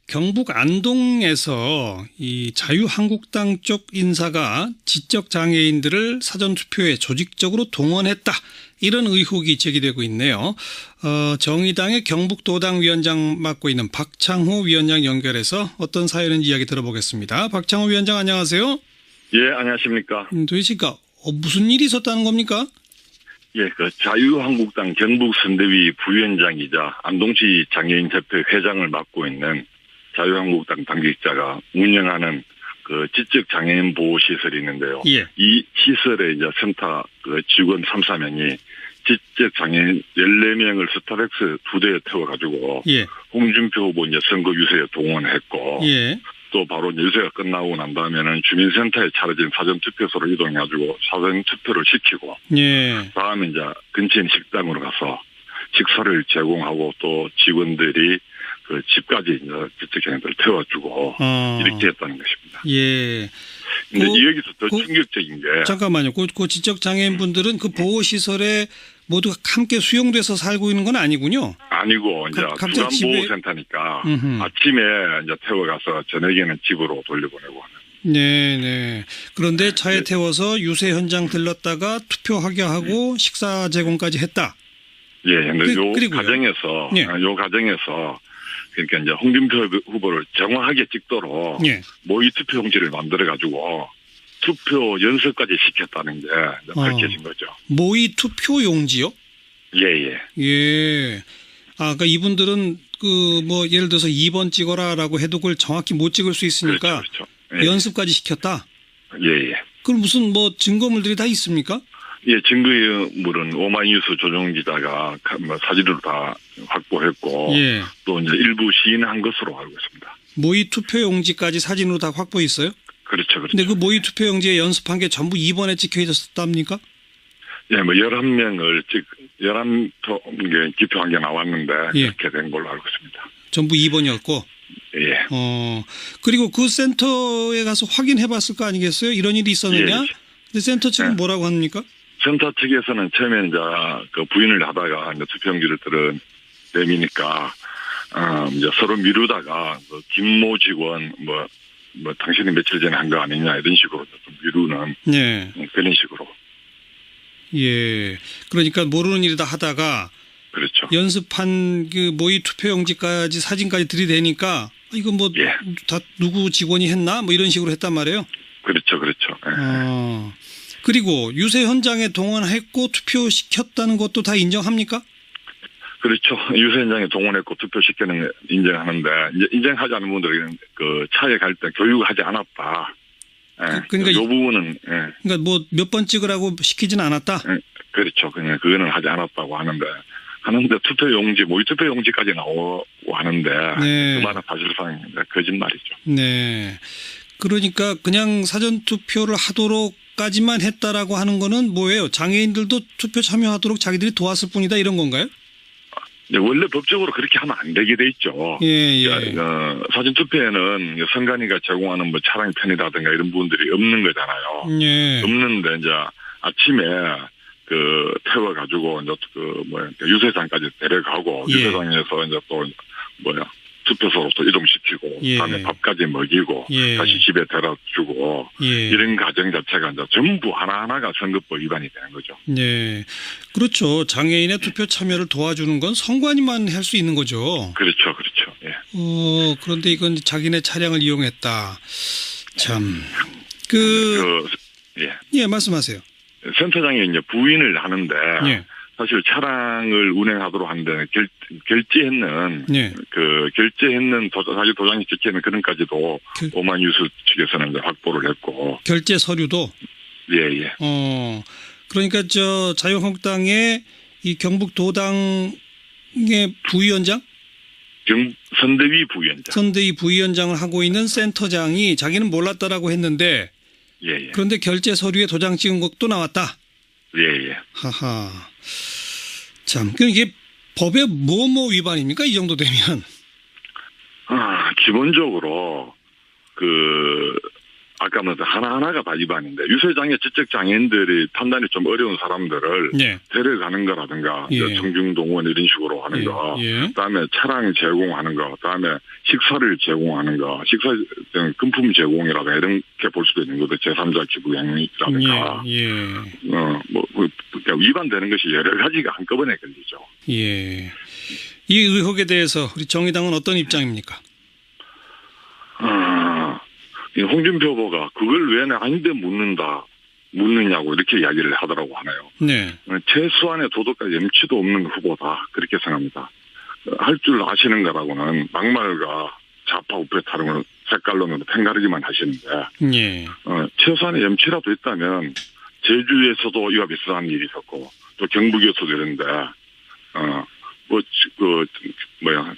경북 안동에서 이 자유한국당 쪽 인사가 지적 장애인들을 사전투표에 조직적으로 동원했다. 이런 의혹이 제기되고 있네요. 정의당의 경북도당 위원장 맡고 있는 박창호 위원장 연결해서 어떤 사연인지 이야기 들어보겠습니다. 박창호 위원장 안녕하세요. 예, 안녕하십니까. 도대체가 무슨 일이 있었다는 겁니까? 예, 자유한국당 경북선대위 부위원장이자 안동시 장애인협회 회장을 맡고 있는 자유한국당 당직자가 운영하는 지적 장애인 보호 시설이 있는데요. 예. 이 시설의 이제 센터 직원 3, 4명이 지적 장애인 14명을 스타렉스 2대에 태워가지고 예. 홍준표 후보 이제 선거 유세에 동원했고 예. 또 바로 유세가 끝나고 난 다음에는 주민센터에 차려진 사전투표소로 이동해가지고 사전투표를 시키고 예. 다음에 이제 근처에 있는 식당으로 가서 식사를 제공하고 또 직원들이 집까지 이제 지적장애인들을 태워주고 이렇게 했다는 것입니다. 예. 근데 여기서 더 충격적인 게 잠깐만요. 그 지적 장애인 분들은 그 보호 시설에 모두 함께 수용돼서 살고 있는 건 아니군요. 아니고 이제 주간 보호센터니까 아침에 이제 태워가서 저녁에는 집으로 돌려보내고 하는. 네네. 그런데 차에 태워서 유세 현장 들렀다가 투표 하게하고 식사 제공까지 했다. 예. 근데 요 그리고요. 과정에서 그러니까 이제 홍준표 후보를 정확하게 찍도록 모의 투표용지를 만들어가지고 투표 연습까지 시켰다는 게 밝혀진 거죠. 모의 투표용지요? 예. 예. 그러니까 이분들은 예를 들어서 2번 찍어라라고 해도 그걸 정확히 못 찍을 수 있으니까 그렇죠. 예. 연습까지 시켰다. 예. 그럼 무슨 증거물들이 다 있습니까? 예, 증거물은 오마이뉴스 조정기자가 사진으로 다 확보했고 또 이제 일부 시인한 것으로 알고 있습니다. 모의 투표용지까지 사진으로 다 확보했어요? 그렇죠. 근데 그 모의 투표용지에 연습한 게 전부 2번에 찍혀 있었답니까? 예, 11개 기표한 게 나왔는데 이렇게 된 걸로 알고 있습니다. 전부 2번이었고? 예. 그리고 그 센터에 가서 확인해 봤을 거 아니겠어요? 이런 일이 있었느냐? 예. 근데 센터 측은 뭐라고 합니까? 센터 측에서는 처음에 이제 부인을 하다가 이제 투표용지를 들은 셈이니까 이제 서로 미루다가 김모 직원 당신이 며칠 전에 한 거 아니냐 이런 식으로 좀 미루는 그런 식으로. 예. 그러니까 모르는 일이다 하다가 그렇죠. 연습한 모의 투표용지까지 사진까지 들이대니까 이거 다 누구 직원이 했나? 이런 식으로 했단 말이에요. 그렇죠. 그리고 유세 현장에 동원했고 투표시켰다는 것도 다 인정합니까? 그렇죠. 유세 현장에 동원했고 투표시키는 거 인정하는데 이제 인정하지 않는 분들은 차에 갈 때 교육하지 않았다. 그러니까 이 부분은 그러니까 몇 번 찍으라고 시키진 않았다. 그렇죠. 그거는 하지 않았다고 하는데 모의 투표용지까지 나오고 하는데 그만한 사실상인데 거짓말이죠. 네. 그러니까 그냥 사전투표를 하도록까지만 했다라고 하는 거는 뭐예요? 장애인들도 투표 참여하도록 자기들이 도왔을 뿐이다 이런 건가요? 네, 원래 법적으로 그렇게 하면 안 되게 돼 있죠. 사전투표에는 선관위가 제공하는 차량 편의라든가 이런 부분들이 없는 거잖아요. 없는데 이제 아침에 태워가지고 이제 유세장까지 데려가고 유세장에서 이제 또 투표소로 또 이동시키고 다음에 밥까지 먹이고 다시 집에 데려주고 이런 과정 자체가 이제 전부 하나하나가 선거법 위반이 되는 거죠. 네, 그렇죠. 장애인의 투표 참여를 도와주는 건 선관위만 할 수 있는 거죠. 그렇죠. 예. 그런데 이건 자기네 차량을 이용했다. 참, 말씀하세요. 센터장이 이제 부인을 하는데. 사실 차량을 운행하도록 하는데 결제했는 사실 도장이 찍혀 있는 그런까지도 오마이뉴스 측에서는 이제 확보를 했고 결제 서류도 예. 그러니까 자유한국당의 이 경북도당의 부위원장 선대위 부위원장을 하고 있는 센터장이 자기는 몰랐다라고 했는데 그런데 결제 서류에 도장 찍은 것도 나왔다. 예. 하하. 참, 이게 법의 뭐 위반입니까? 이 정도 되면. 기본적으로 아까 말한 하나하나가 다 위반인데 유세장애 지적장애인들이 판단이 좀 어려운 사람들을 예. 데려가는 거라든가 예. 청중동원 이런 식으로 하는 예. 거 예. 그다음에 차량 제공하는 거 그다음에 식사를 제공하는 거 식사 등 금품 제공이라든가 이렇게 볼 수도 있는 거죠. 제3자 기부 행위라든가 예. 그러니까 위반되는 것이 여러 가지가 한꺼번에 걸리죠. 예. 이 의혹에 대해서 우리 정의당은 어떤 입장입니까? 이 홍준표 후보가 그걸 왜 나한테 묻느냐고 이렇게 이야기를 하더라고 하네요. 네. 최소한의 도덕과 염치도 없는 후보다 그렇게 생각합니다. 할 줄 아시는 거라고는 막말과 좌파 우파 타령을 색깔로는 팽가르기만 하시는데 예. 최소한의 염치라도 있다면 제주에서도 이와 비슷한 일이 있었고 또 경북에서도 이런데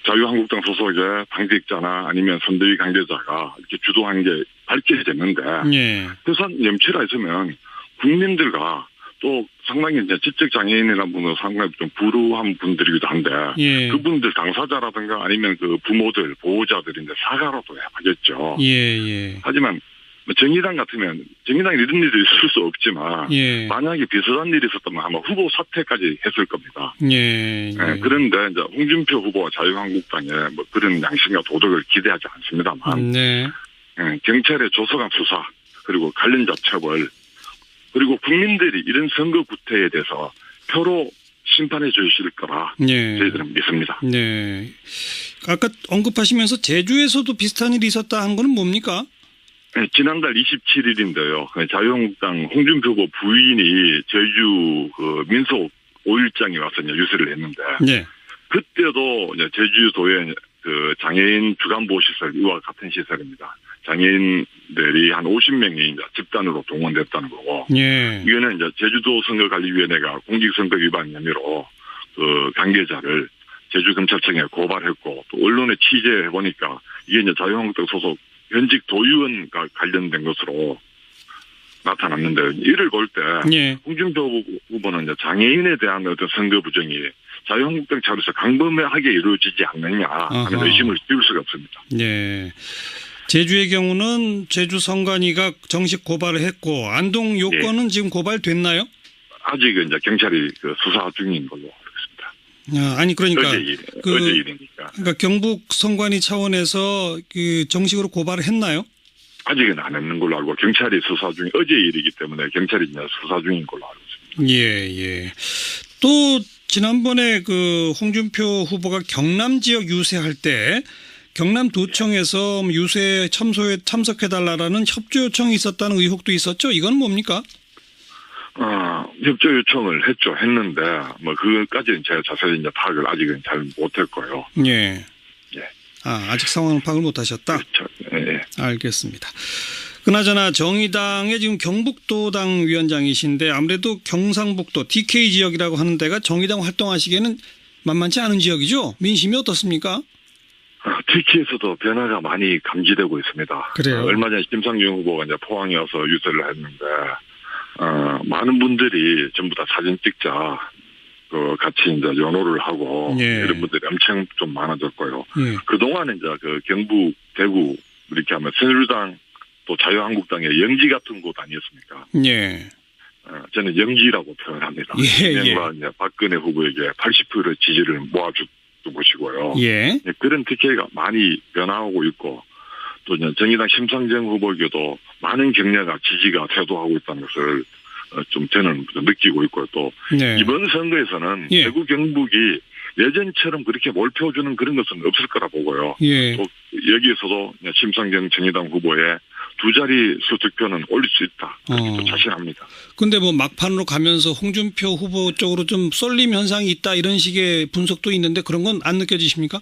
자유한국당 소속의 당직자나 아니면 선대위 관계자가 이렇게 주도한 게 밝혀졌는데, 예. 최소한 염치가 있으면 국민들과 또 상당히 이제 지적장애인이라는 분은 상당히 좀 불우한 분들이기도 한데, 예. 그분들 당사자라든가 아니면 그 부모들, 보호자들인데 사과라도 하겠죠. 예. 하지만 정의당 같으면 정의당에 이런 일이 있을 수 없지만 예. 만약에 비슷한 일이 있었다면 아마 후보 사퇴까지 했을 겁니다. 예. 그런데 이제 홍준표 후보와 자유한국당에 뭐 그런 양심과 도덕을 기대하지 않습니다만 네. 경찰의 조서관 수사 그리고 관련자 처벌 그리고 국민들이 이런 선거 구태에 대해서 표로 심판해 주실 거라 예. 저희들은 믿습니다. 네. 아까 언급하시면서 제주에서도 비슷한 일이 있었다 한 거는 뭡니까? 지난달 27일인데요. 자유한국당 홍준표 후보 부인이 제주 그 민속 5일장에 와서 이제 유세를 했는데 네. 그때도 이제 제주도의 그 장애인 주간보호시설 이와 같은 시설입니다. 장애인들이 한 50명이 이제 집단으로 동원됐다는 거고. 예. 이거는 이제 제주도 선거관리위원회가 공직선거 위반 혐의로 그 관계자를 제주검찰청에 고발했고 또 언론에 취재해 보니까 이게 이제 자유한국당 소속 현직 도의원과 관련된 것으로 나타났는데 이를 볼 때 예. 홍준표 후보는 이제 장애인에 대한 어떤 선거 부정이 자유한국당 차원에서 강범하게 이루어지지 않느냐 하는 아하. 의심을 띄울 수가 없습니다. 네. 제주의 경우는 제주 선관위가 정식 고발을 했고 안동 요건은 지금 고발됐나요? 아직은 이제 경찰이 그 수사 중인 걸로 알고 있습니다. 아니 그러니까 어제 일이니까. 그러니까 경북 선관위 차원에서 그 정식으로 고발을 했나요? 아직은 안 했는 걸로 알고 경찰이 수사 중 어제 일이기 때문에 경찰이 이제 수사 중인 걸로 알고 있습니다. 예. 또 지난번에 그 홍준표 후보가 경남 지역 유세할 때 경남도청에서 유세 참소에 참석해달라는 협조 요청이 있었다는 의혹도 있었죠. 이건 뭡니까? 협조 요청을 했는데 뭐 그것까지는 제가 자세히 이제 파악을 아직은 잘 못했고요. 예. 아직 상황을 파악을 못하셨다. 그렇죠. 예. 알겠습니다. 그나저나 정의당의 지금 경북도당 위원장이신데 아무래도 경상북도 DK 지역이라고 하는 데가 정의당 활동하시기에는 만만치 않은 지역이죠. 민심이 어떻습니까? TK에서도 변화가 많이 감지되고 있습니다. 그래요. 얼마 전에 심상정 후보가 이제 포항에 와서 유세를 했는데 많은 분들이 전부 다 사진 찍자 같이 이제 연호를 하고 예. 이런 분들이 엄청 좀 많아졌고요. 예. 그동안은 이제 그 경북, 대구 이렇게 하면 새누리당 또 자유한국당의 영지 같은 곳 아니었습니까? 예. 저는 영지라고 표현합니다. 예. 이제 박근혜 후보에게 80% 지지를 모아준 곳이고요. 예. 그런 특혜가 많이 변화하고 있고 또 이제 정의당 심상정 후보에게도 많은 격려가 지지가 쇄도하고 있다는 것을 좀 저는 느끼고 있고 또 네. 이번 선거에서는 예. 대구 경북이 예전처럼 그렇게 몰표주는 그런 것은 없을 거라 보고요. 예. 또 여기에서도 심상정 정의당 후보의 두 자리 수 득표는 올릴 수 있다. 그렇게 또 자신합니다. 근데 뭐 막판으로 가면서 홍준표 후보 쪽으로 좀 쏠림 현상이 있다 이런 식의 분석도 있는데 그런 건 안 느껴지십니까?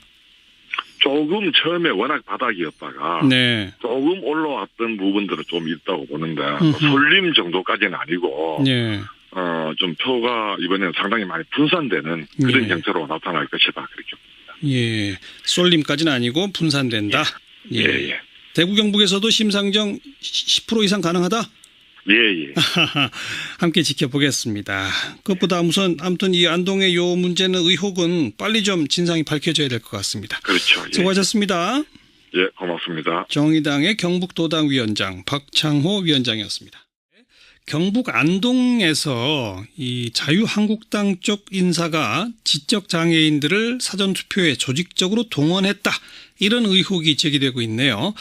조금 처음에 워낙 바닥이었다가 네. 조금 올라왔던 부분들은 좀 있다고 보는데 솔림 정도까지는 아니고 예. 좀 표가 이번에는 상당히 많이 분산되는 그런 예. 형태로 나타날 것이다. 그렇게 봅니다. 예. 쏠림까지는 아니고 분산된다. 예. 대구 경북에서도 심상정 10% 이상 가능하다? 예. 함께 지켜보겠습니다. 그것보다 우선 아무튼 이 안동의 요 문제는 의혹은 빨리 좀 진상이 밝혀져야 될 것 같습니다. 그렇죠. 예. 수고하셨습니다. 예, 고맙습니다. 정의당의 경북도당위원장 박창호 위원장이었습니다. 경북 안동에서 이 자유한국당 쪽 인사가 지적 장애인들을 사전투표에 조직적으로 동원했다. 이런 의혹이 제기되고 있네요.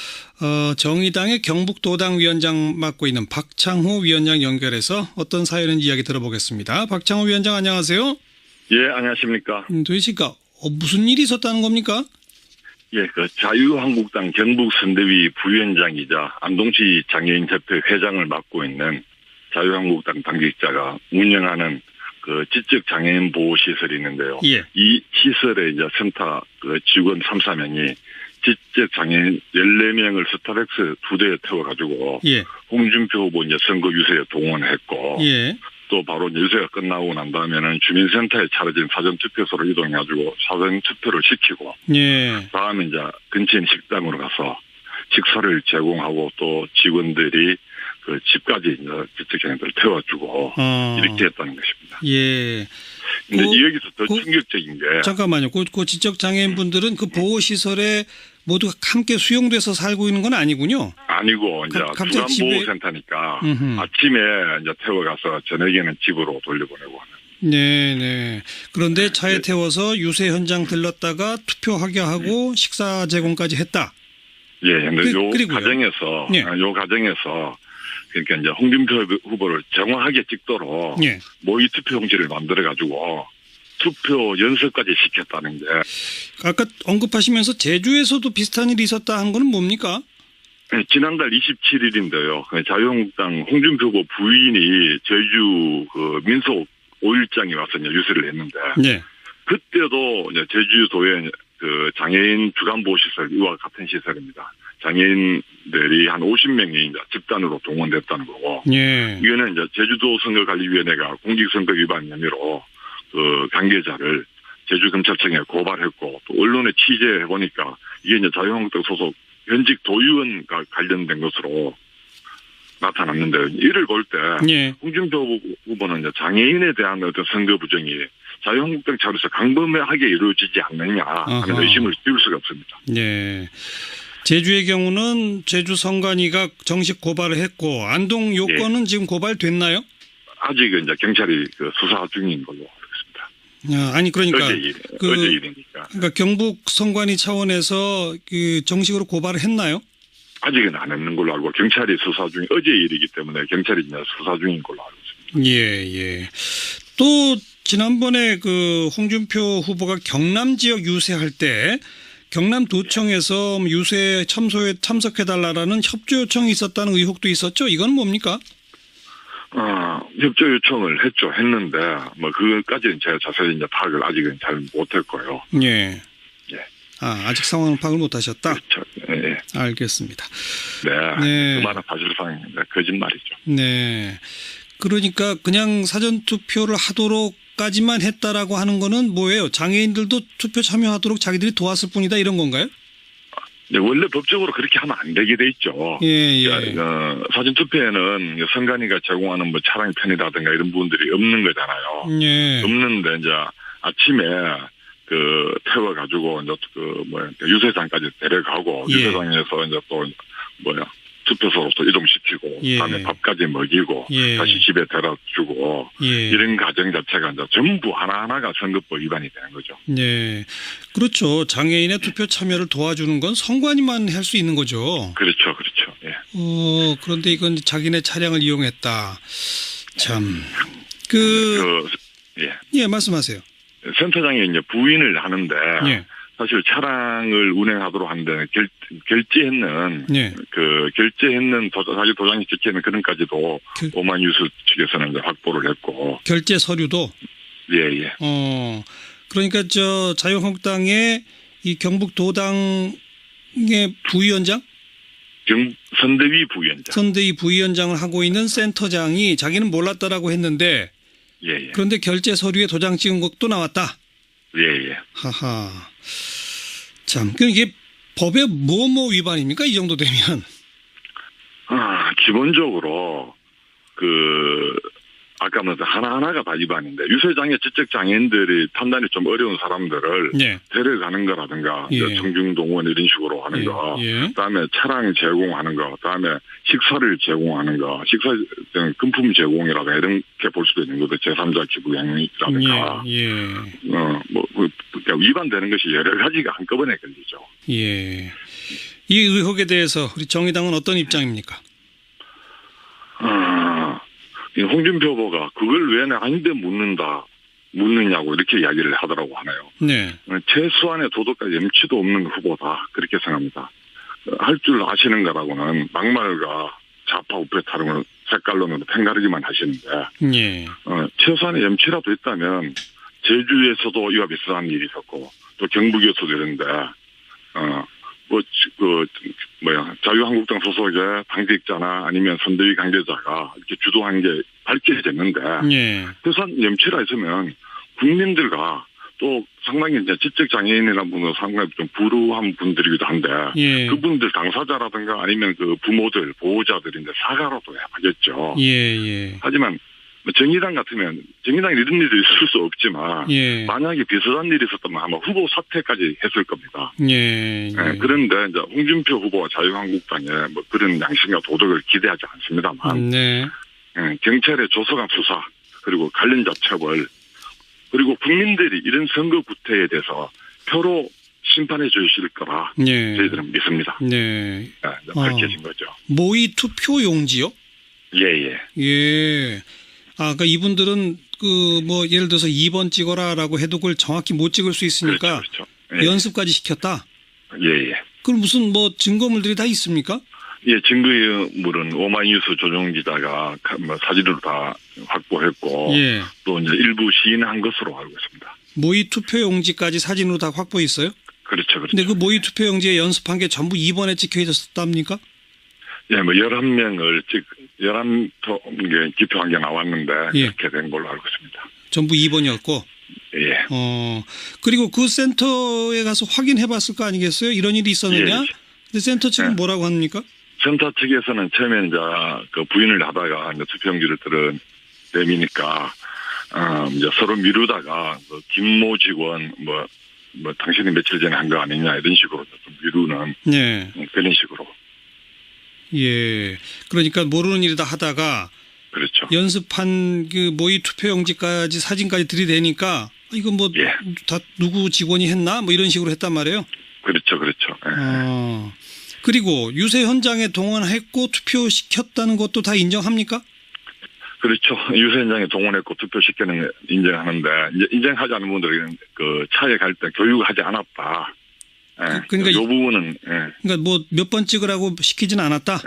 정의당의 경북도당위원장 맡고 있는 박창호 위원장 연결해서 어떤 사연인지 이야기 들어보겠습니다. 박창호 위원장 안녕하세요. 예, 안녕하십니까. 도대체가 무슨 일이 있었다는 겁니까? 예, 그 자유한국당 경북선대위 부위원장이자 안동시 장애인협회 회장을 맡고 있는 자유한국당 당직자가 운영하는 그 지적 장애인 보호 시설이 있는데요. 예. 이 시설의 이제 센터 그 직원 3, 4명이 지적 장애인 14명을 스타렉스 2대에 태워가지고 예. 홍준표 후보 이제 선거 유세에 동원했고 예. 또 바로 유세가 끝나고 난 다음에는 주민센터에 차려진 사전투표소로 이동해가지고 사전투표를 시키고 예. 다음에 이제 근처에 있는 식당으로 가서 식사를 제공하고 또 직원들이 그 집까지 이제 지적장애인들을 태워주고 이렇게 했다는 것입니다. 예. 근데 여기서 더 충격적인 게 잠깐만요. 그 지적 장애인 분들은 그 보호 시설에 모두 함께 수용돼서 살고 있는 건 아니군요. 아니고 이제 갑자기 주간보호센터니까 아침에 이제 태워가서 저녁에는 집으로 돌려보내고 하는. 네네. 그런데 차에 태워서 유세 현장 들렀다가 투표 하게하고 식사 제공까지 했다. 예, 근데 요 그리고요. 과정에서 예. 요 과정에서 그러니까 이제 홍준표 후보를 정확하게 찍도록 예. 모의 투표용지를 만들어 가지고 투표 연습까지 시켰다는 게 아까 언급하시면서 제주에서도 비슷한 일이 있었다 한 거는 뭡니까? 지난달 27일인데요. 자유한국당 홍준표 후보 부인이 제주 그 민속 5일장에 와서 이제 유세를 했는데 네. 그때도 이제 제주도에 그 장애인 주간보호시설 이와 같은 시설입니다. 장애인들이 한 50명이 이제 집단으로 동원됐다는 거고. 예. 이거는 이제 제주도 선거관리위원회가 공직선거 위반 혐의로 그 관계자를 제주검찰청에 고발했고 또 언론에 취재해 보니까 이게 이제 자유한국당 소속 현직 도의원과 관련된 것으로 나타났는데 이를 볼 때 예. 홍준표 후보는 이제 장애인에 대한 어떤 선거 부정이 자유한국당 차원에서 강범하게 이루어지지 않느냐 하는 아하. 의심을 띄울 수가 없습니다. 네. 제주의 경우는 제주 선관위가 정식 고발을 했고 안동 요건은 지금 고발됐나요? 아직은 이제 경찰이 그 수사 중인 걸로 알고 있습니다. 아니 그러니까 어제 일이니까. 그러니까 경북 선관위 차원에서 그 정식으로 고발을 했나요? 아직은 안 했는 걸로 알고 경찰이 수사 중 어제 일이기 때문에 경찰이 이제 수사 중인 걸로 알고 있습니다. 예, 예. 또 지난번에 그 홍준표 후보가 경남 지역 유세할 때 경남도청에서 유세 참소에 참석해달라는 협조 요청이 있었다는 의혹도 있었죠. 이건 뭡니까? 협조 요청을 했는데 뭐 그것까지는 제가 자세히 이제 파악을 아직은 잘 못했고요. 예. 예. 아직 상황을 파악을 못하셨다. 그렇죠. 예. 알겠습니다. 네. 그만한 사실상인데 거짓말이죠. 네. 그러니까 그냥 사전투표를 하도록까지만 했다라고 하는 거는 뭐예요? 장애인들도 투표 참여하도록 자기들이 도왔을 뿐이다 이런 건가요? 네, 원래 법적으로 그렇게 하면 안 되게 돼 있죠. 예. 사전투표에는 선관위가 제공하는 뭐 차량 편이라든가 이런 부분들이 없는 거잖아요. 예. 없는데 이제 아침에 그 태워가지고 이제 유세장까지 데려가고 예. 유세장에서 이제 또 투표소로 또 이동시키고 예. 그다음에 밥까지 먹이고 예. 다시 집에 데려주고 예. 이런 과정 자체가 이제 전부 하나하나가 선거법 위반이 되는 거죠. 네. 그렇죠. 장애인의 투표 참여를 도와주는 건 선관위만 할 수 있는 거죠. 그렇죠. 예. 그런데 이건 자기네 차량을 이용했다. 참. 예, 말씀하세요. 센터장이 이제 부인을 하는데 예. 사실 차량을 운행하도록 하는데 결제했는 예. 결제했는 자기 도장이 찍히는 그런까지도 오마이뉴스 측에서는 이제 확보를 했고 결제 서류도 예. 그러니까 자유한국당의 이 경북도당의 부위원장 선대위 부위원장 선대위 부위원장을 하고 있는 센터장이 자기는 몰랐다라고 했는데 예. 그런데 결제 서류에 도장 찍은 것도 나왔다. 예. 하하. 참, 그럼 이게 법의 뭐 위반입니까? 이 정도 되면. 기본적으로 아까 말한 하나하나가 다 위반인데 유세장애 지적장애인들이 판단이 좀 어려운 사람들을 예. 데려가는 거라든가 예. 청중동원 이런 식으로 하는 예. 거 예. 그다음에 차량 제공하는 거 그다음에 식사를 제공하는 거 식사 금품 제공이라든가 이렇게 볼 수도 있는 거죠. 제3자 기부 행위라든가 예. 그러니까 위반되는 것이 여러 가지가 한꺼번에 걸리죠. 예. 이 의혹에 대해서 우리 정의당은 어떤 입장입니까? 홍준표 후보가 그걸 왜 아닌데 묻느냐고 이렇게 이야기를 하더라고 하네요. 네. 최소한의 도덕과 염치도 없는 후보다 그렇게 생각합니다. 할 줄 아시는 거라고는 막말과 좌파 우파 다름을 색깔론으로 팽가르기만 하시는데 예. 최소한의 염치라도 있다면 제주에서도 이와 비슷한 일이 있었고 또 경북에서도 이런데 자유한국당 소속의 당직자나 아니면 선대위 관계자가 이렇게 주도한 게 밝혀졌는데 예. 최소한 염치라 있으면 국민들과 또 상당히 이제 지적장애인이라는 분은 상당히 좀 불우한 분들이기도 한데 예. 그분들 당사자라든가 아니면 그 부모들 보호자들인데 사과라도 하겠죠. 예. 하지만 정의당 같으면 정의당에 이런 일이 있을 수 없지만 예. 만약에 비슷한 일이 있었다면 아마 후보 사퇴까지 했을 겁니다. 예. 그런데 이제 홍준표 후보와 자유한국당에 뭐 그런 양심과 도덕을 기대하지 않습니다만 네. 경찰의 조서관 수사 그리고 관련자 처벌 그리고 국민들이 이런 선거 구태에 대해서 표로 심판해 주실 거라 예. 저희들은 믿습니다. 네. 밝혀진 거죠. 모의 투표 용지요? 예. 예. 그러니까 이분들은 예를 들어서 2번 찍어라라고 해도 그걸 정확히 못 찍을 수 있으니까 그렇죠. 예. 연습까지 시켰다. 예. 그럼 무슨 증거물들이 다 있습니까? 예, 증거물은 오마이뉴스 조정기자가 사진으로 다 확보했고 예. 또 이제 일부 시인한 것으로 알고 있습니다. 모의 투표 용지까지 사진으로 다 확보했어요? 그렇죠. 근데 그 모의 투표 용지에 연습한 게 전부 2번에 찍혀 있었답니까? 예, 11명을 11개 기표한 게 나왔는데 예. 이렇게 된 걸로 알고 있습니다. 전부 2번이었고. 예. 그리고 그 센터에 가서 확인해 봤을 거 아니겠어요? 이런 일이 있었느냐? 예. 근데 센터 측은 예. 뭐라고 합니까? 센터 측에서는 처음에 이제 그 부인을 하다가 이제 투표용지를 들은 셈이니까 이제 서로 미루다가 김모 직원 당신이 며칠 전에 한 거 아니냐 이런 식으로 좀 미루는 네. 그런 식으로. 예. 그러니까 모르는 일이다 하다가 그렇죠. 연습한 그 모의 투표 용지까지 사진까지 들이대니까 이거 예. 다 누구 직원이 했나? 이런 식으로 했단 말이에요. 그렇죠. 예. 그리고 유세 현장에 동원했고 투표시켰다는 것도 다 인정합니까? 그렇죠. 유세 현장에 동원했고 투표시키는 거 인정하는데 이제 인정하지 않는 분들은 그 차에 갈 때 교육하지 않았다. 예. 그러니까 이 부분은 그러니까 몇 번 찍으라고 시키진 않았다.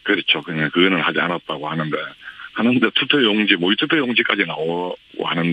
그렇죠. 그거는 하지 않았다고 하는데 투표용지 모의 투표용지까지 나오고 하는데.